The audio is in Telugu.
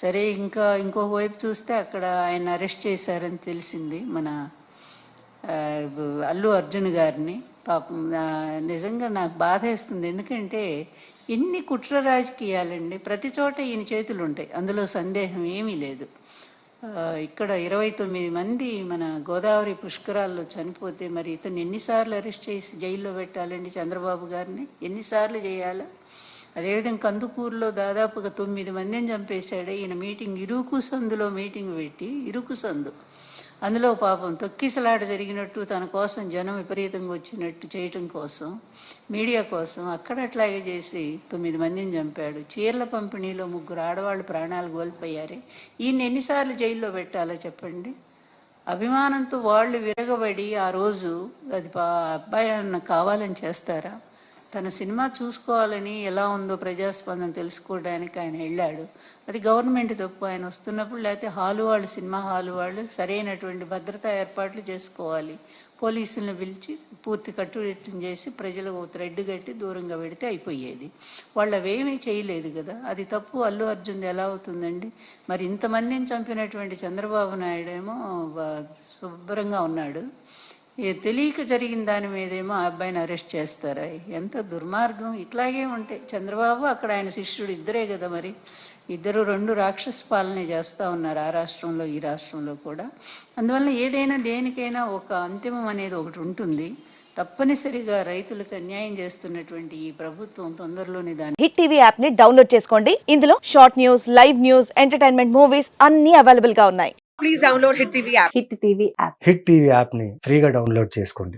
సరే ఇంకా ఇంకొక వైపు చూస్తే అక్కడ ఆయన అరెస్ట్ చేశారని తెలిసింది, మన ఆ, అల్లు అర్జున్ గారిని. పాపం నిజంగా నాకు బాధ వేస్తుంది. ఎందుకంటే ఎన్ని కుట్ర రాజకీయాలండి, ప్రతి చోట ఈయన చేతులు ఉంటాయి, అందులో సందేహం ఏమీ లేదు. ఇక్కడ 29 మంది మన గోదావరి పుష్కరాల్లో చనిపోతే మరి ఇతను ఎన్నిసార్లు అరెస్ట్ చేసి జైల్లో పెట్టాలండి? చంద్రబాబు గారిని ఎన్నిసార్లు చేయాలా? అదేవిధంగా కందుకూరులో దాదాపుగా 9 మందిని చంపేశాడు ఈయన. మీటింగ్ ఇరుకు సందులో మీటింగ్ పెట్టి, ఇరుకు సందు, అందులో పాపం తొక్కిసలాట జరిగినట్టు తన కోసం జనం విపరీతంగా వచ్చినట్టు చేయటం కోసం, మీడియా కోసం అక్కడ అట్లాగే చేసి 9 మందిని చంపాడు. చీరల పంపిణీలో 3 ఆడవాళ్ళు ప్రాణాలు కోల్పోయారే. ఈయన ఎన్నిసార్లు జైల్లో పెట్టాలో చెప్పండి? అభిమానంతో వాళ్ళు విరగబడి ఆ రోజు అది అబ్బాయి అన్న కావాలని చేస్తారా? తన సినిమా చూసుకోవాలని, ఎలా ఉందో ప్రజాస్పందన తెలుసుకోవడానికి ఆయన వెళ్ళాడు. అది గవర్నమెంట్ తప్పు. ఆయన వస్తున్నప్పుడు, లేకపోతే హాలు వాళ్ళు, సినిమా హాలు వాళ్ళు సరైనటువంటి భద్రతా ఏర్పాట్లు చేసుకోవాలి. పోలీసులను పిలిచి పూర్తి కట్టుదిట్టం చేసి ప్రజలకు థ్రెడ్ కట్టి దూరంగా పెడితే అయిపోయేది. వాళ్ళు అవేమీ చేయలేదు కదా, అది తప్పు. అల్లు అర్జున్ ఎలా అవుతుందండి? మరి ఇంతమందిని చంపినటువంటి చంద్రబాబు నాయుడు ఏమో శుభ్రంగా ఉన్నాడు. తెలియక జరిగిన దాని మీదేమో ఆ అబ్బాయిని అరెస్ట్ చేస్తారా? ఎంత దుర్మార్గం! ఇట్లాగే ఉంటాయి. చంద్రబాబు అక్కడ ఆయన శిష్యుడు ఇద్దరే కదా, మరి ఇద్దరు 2 రాక్షస పాలన చేస్తూ ఉన్నారు, ఆ రాష్ట్రంలో ఈ రాష్ట్రంలో కూడా. అందువల్ల ఏదైనా దేనికైనా ఒక అంతిమం అనేది ఒకటి ఉంటుంది. తప్పనిసరిగా రైతులకు అన్యాయం చేస్తున్నటువంటి ఈ ప్రభుత్వం తొందరలోనే దాన్ని హిట్ టీవీ యాప్ ని డౌన్లోడ్ చేసుకోండి. ఇందులో short news, live news, entertainment movies అన్ని అవైలబుల్ గా ఉన్నాయి. Please download Hit TV app. Hit TV app hit TV యాప్ని ఫ్రీగా డౌన్లోడ్ చేసుకోండి.